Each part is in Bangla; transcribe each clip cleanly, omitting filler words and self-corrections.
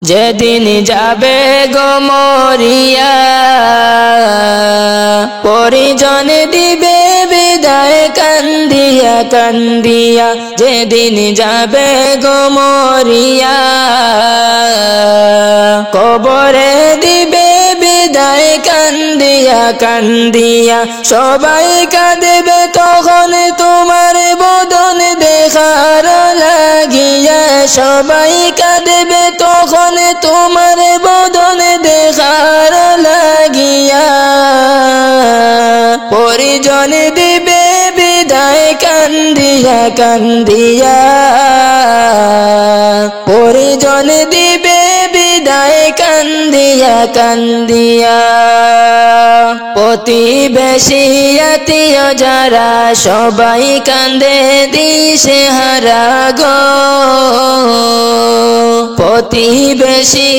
যেদিন যাবে গো মরিয়া পরিজন দিবে বিদায় কান্দিয়া কান্দিয়া যেদিন যাবে গো মরিয়া কবরে দিবে বিদায় কান্দিয়া কান্দিয়া সবাই কাঁদবে তখন তোমার বদন দেখার লাগিয়া সবাই কাঁদবে তখন তোমার বদন দেখার লাগিয়া পরিজন দিবে বিদায় কান্দিয়া কান্দিয়া পরিজন দিবে বিদায় কান্দিয়া কান্দিয়া প্রতিবেশী আত্মীয় যারা সবাই কান্দে দিশেহারা গো প্রতিবেশী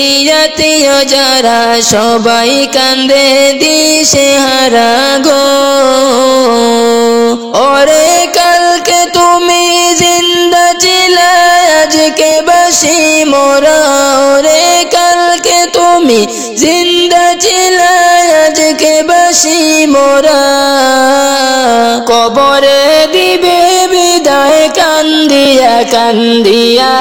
আত্মীয় যারা সবাই কান্দে দিশেহারা গো ওরে কালকে তুমি জিন্দা ছিলে আজকে বাসি মোরা ওরে কালকে তুমি জিন্দা ছিলে আজকে বাসি মোরা কবরে দিবে বিদায় কান্দিয়া কান্দিয়া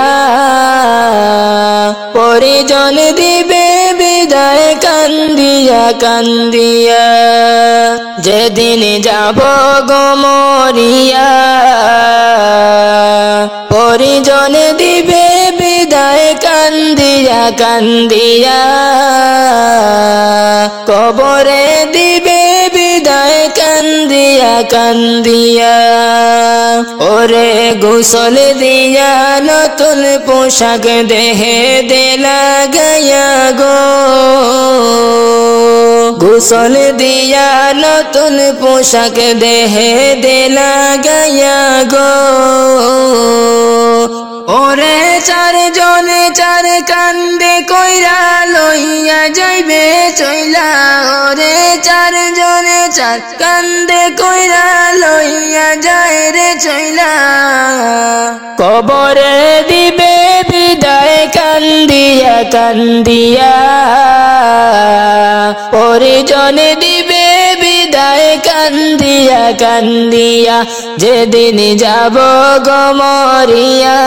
পরিজন দিবে বিদায় কান্দিয়া কান্দিয়া যেদিন যাব গো মরিয়া পরিজন দিবে বিদায় কান্দিয়া কান্দিয়া কবরে দিবে বিদায় কান্দিয়া কান্দিয়া ওরে গোসল দিয়া নতুন পোশাক দেহে দেলা গায়া গো গোসল দিয়া নতুন পোশাক দেহে দেলা গায়া গো ওরে চারজনে চার কান্দে কইরা লইয়া যাইবে চইলা ওরে চারজনে চার কান্দে কইরা লইয়া যায় রে চইলা কবরে দিবে বিদায় কান্দিয়া কান্দিয়া পরিজন দিবে বিদায় কান্দিয়া কান্দিয়া যেদিন যাব গো মরিয়া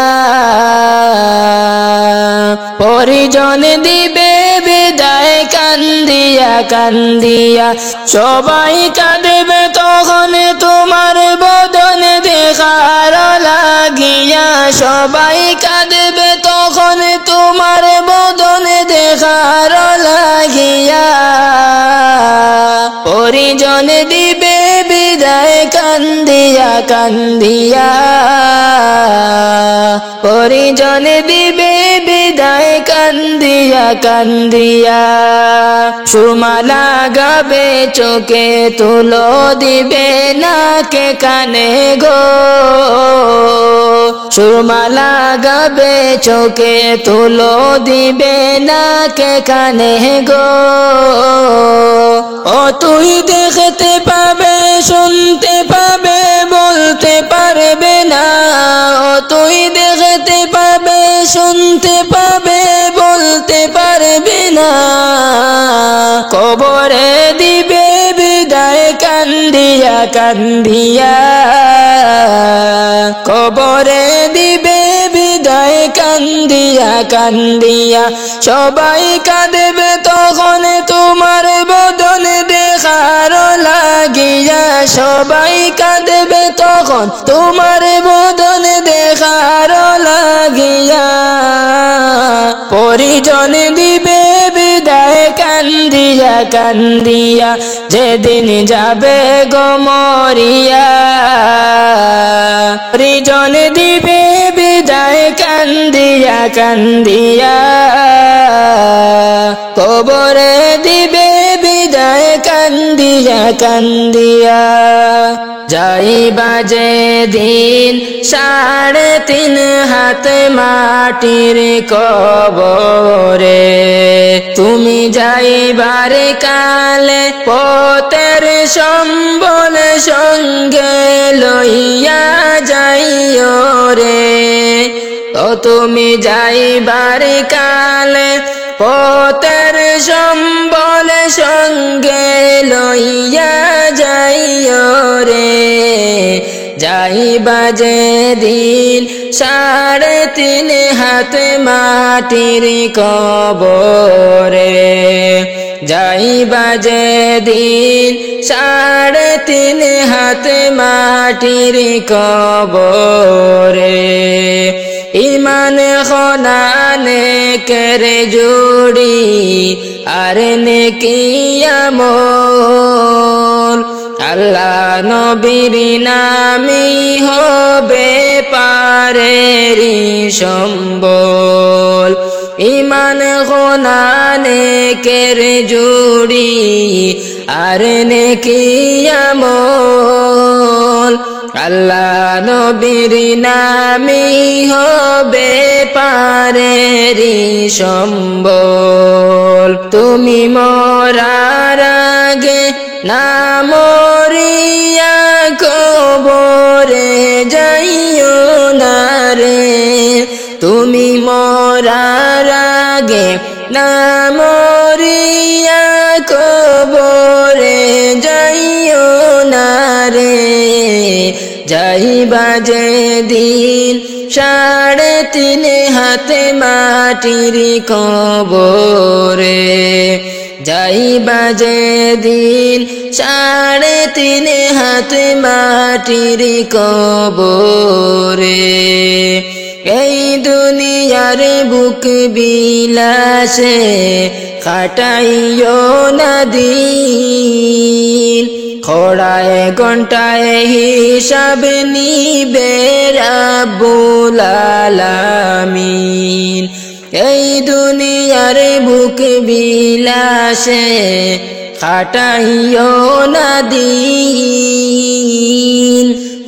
পরিজন দিবে বিদায় কান্দিয়া কান্দিয়া সবাই কাঁদবে তখন তোমার বদন দেখার লাগিয়া সবাই কাঁদবে তখন তোমার বদন দেখার লাগিয়া পরিজন দিবে বিদায় কান্দিয়া কান্দিয়া পরিজন দিবে বিদায় কান্দিয়া কান্দিয়া সুমালা গাবে চোখে তুলো দিবে নাকে কানে গো সুরমালা গাবে চোখে তুলো দিবে নাকে কানে গো ও তুই দেখতে পাবে শুনতে পাবে বলতে পারবে না ও তুই দেখতে পাবে শুনতে পাবে বলতে পারবে না কবরে দিবে বিদায় কান্দিয়া কান্দিয়া কবরে দিবে বিদায় কান্দিয়া কান্দিয়া সবাই কাঁদবে তখন তোমার বদন দেখার লাগিয়া সবাই কাঁদবে তখন তোমার বদন দেখার লাগিয়া পরিজন দিবে বিদায় কান্দিয়া কান্দিয়া যেদিন যাবে গো মরিয়া পরিজন দিবে বিদায় কান্দিয়া কান্দিয়া কবরে দিবে বিদায় কান্দিয়া কান্দিয়া যাইবা যে দিন 3.5 হাত মাটির কবরে তুমি যাইবার কালে পথের সম্বল সঙ্গে লইয়া যাইও রে ও তুমি যাইবার কালে পথের সম্বল সঙ্গে লইয়া যাইও রে যাইবা যেদিন 3.5 হাত মাটির কবরে যাইবা যেদিন 3.5 হাত মাটির কবরে ইমান খনানে করে জুড়ি আর নেকি আমল আল্লাহ নবীর নামে হবে পারেরি সম্বল ইমান খনানে করে জুড়ি আর নেকি আমল আল্লাহ নবীর নামে হবে পারেরি সম্বল তুমি মরার আগে না মরিয়া কবরে যাইও না রে তুমি মরার আগে না মরিয়া কবরে যাইও না রে যাইবা যেদিন 3.5 হাত মাটির কবরে যাইবা যেদিন 3.5 হাত মাটির কবরে এই দুনিয়ার বুক বিলাসে খাটাইও না দিন খড়ায় ঘন্টায় হিসাব নিবে রাব্বুল আলামিন এই দুনিয়ার বুক বিলাসে খাটাইও না দিন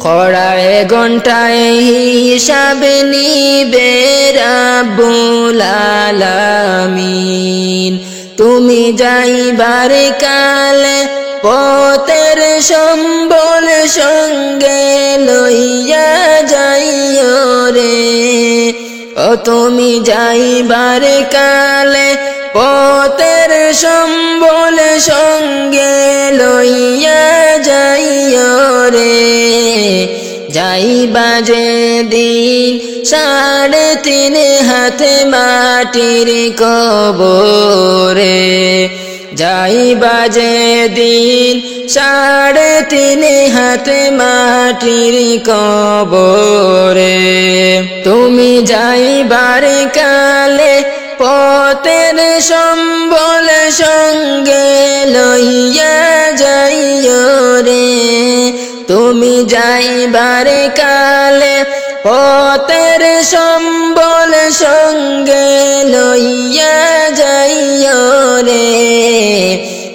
খড়ায় ঘন্টায় হিসাব নিবে রাব্বুল আলামিন তুমি যাইবার কালে পথের সম্বল সঙ্গে লইয়া যাইও রে ও তুমি যাইবার কালে পথের সম্বল সঙ্গে লইয়া যাইও রে যাইবা যেদিন 3.5 হাত মাটির কবরে যাইবা যেদিন 3.5 হাত মাটির কবরে তুমি যাইবার কালে পথের সম্বল সঙ্গে লইয়া যাইও রে তুমি যাইবার কালে পথের সম্বল সঙ্গে লইয়া যাইও রে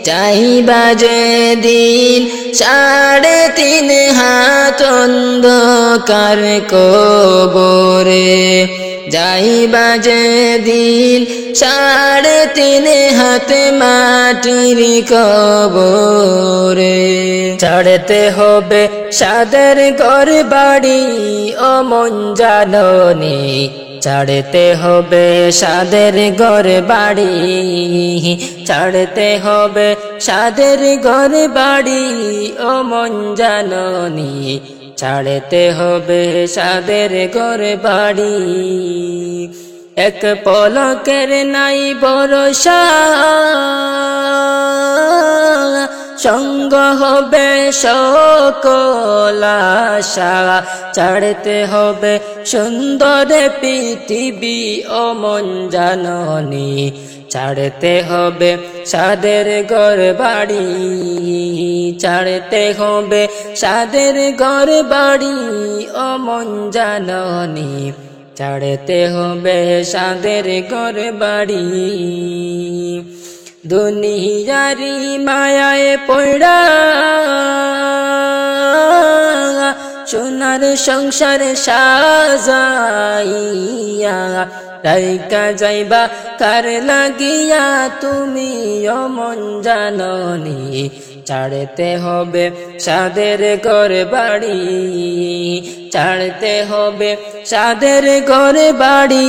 যাইবা যেদিন 3.5 হাত অন্ধকার কবরে যাইবা যেদিন 3.5 হাত মাটির কবরে ছাড়তে হবে সাদের ঘর বাড়ি ও মন জাননি ছাড়তে হবে সাদের ঘর বাড়ি ছাড়তে হবে সাদের ঘর বাড়ি ও মন জাননি ছাড়তে হবে সাদের ঘর বাড়ি এক পলকের নাই ভরসা সঙ্গ হবে সকল আশা ছাড়তে হবে সুন্দর পৃথিবী ও মন জাননি ছাড়তে হবে সাদের ঘর বাড়ি ছাড়তে হবে সাদের ঘর বাড়ি ও মন জাননি ছাড়তে হবে সাদের ঘর বাড়ি দুনিয়ারি মায়ায় পড়া সোনার সংসার সাজাইয়া রাইকা যাইবা কার লাগিয়া তুমি ও মন জাননি ছাড়তে হবে সাদের ঘর বাড়ি, ছাড়তে হবে সাদের ঘর বাড়ি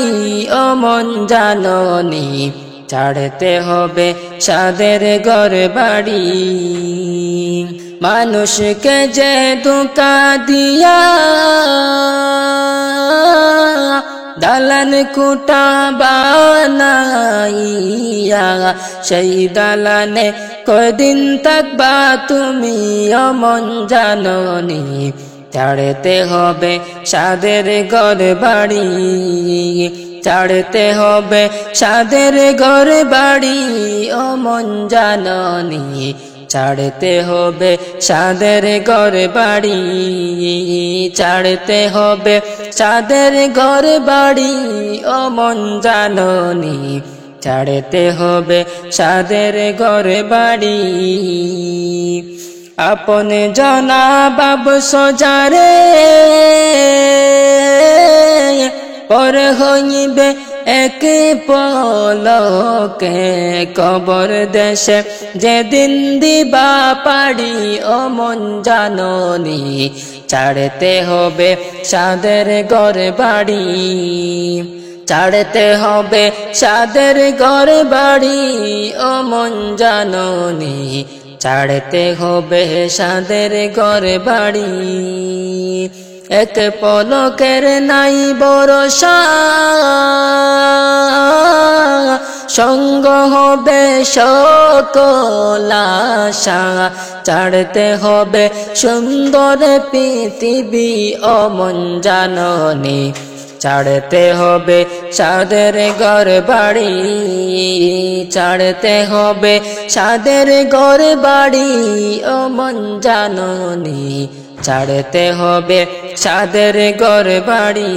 ও মন জাননি, ছাড়তে হবে সাদের ঘর বাড়ি। মানুষকে যে ধোঁকা দিয়া দালান কুটা বানাইয়া, সেই দালানে কয়দিন থাকবা তুমি ও মন জাননি, ছাড়তে হবে সাদের ঘর বাড়ি, ছাড়তে হবে সাদের ঘর বাড়ি ও মন জাননি, ছাড়তে হবে সাদের ঘর বাড়ি, ছাড়তে হবে সাদের ঘর বাড়ি ও মন জাননি, ছাড়তে হবে সাদের ঘর বাড়ি। আপন জনা বাবু সজারে পর হইবে এক পলকে, কবর দেশে যেদিন দিবা পাড়ি ও মন জাননি, ছাড়তে হবে সাদের ঘর বাড়ি, ছাড়তে হবে সাদের ঘর বাড়ি ও মন জাননি, ছাড়তে হবে সাদের ঘর বাড়ি। এক পলকের নাই ভরসা, সঙ্গ হবে সকল আশা, ছাড়তে হবে সুন্দর পৃথিবী ও মন জাননি, ছাড়তে হবে সাদের ঘর বাড়ি, ছাড়তে হবে সাদের ঘর বাড়ি ও মন জাননি, ছাড়তে হবে সাদের ঘর বাড়ি।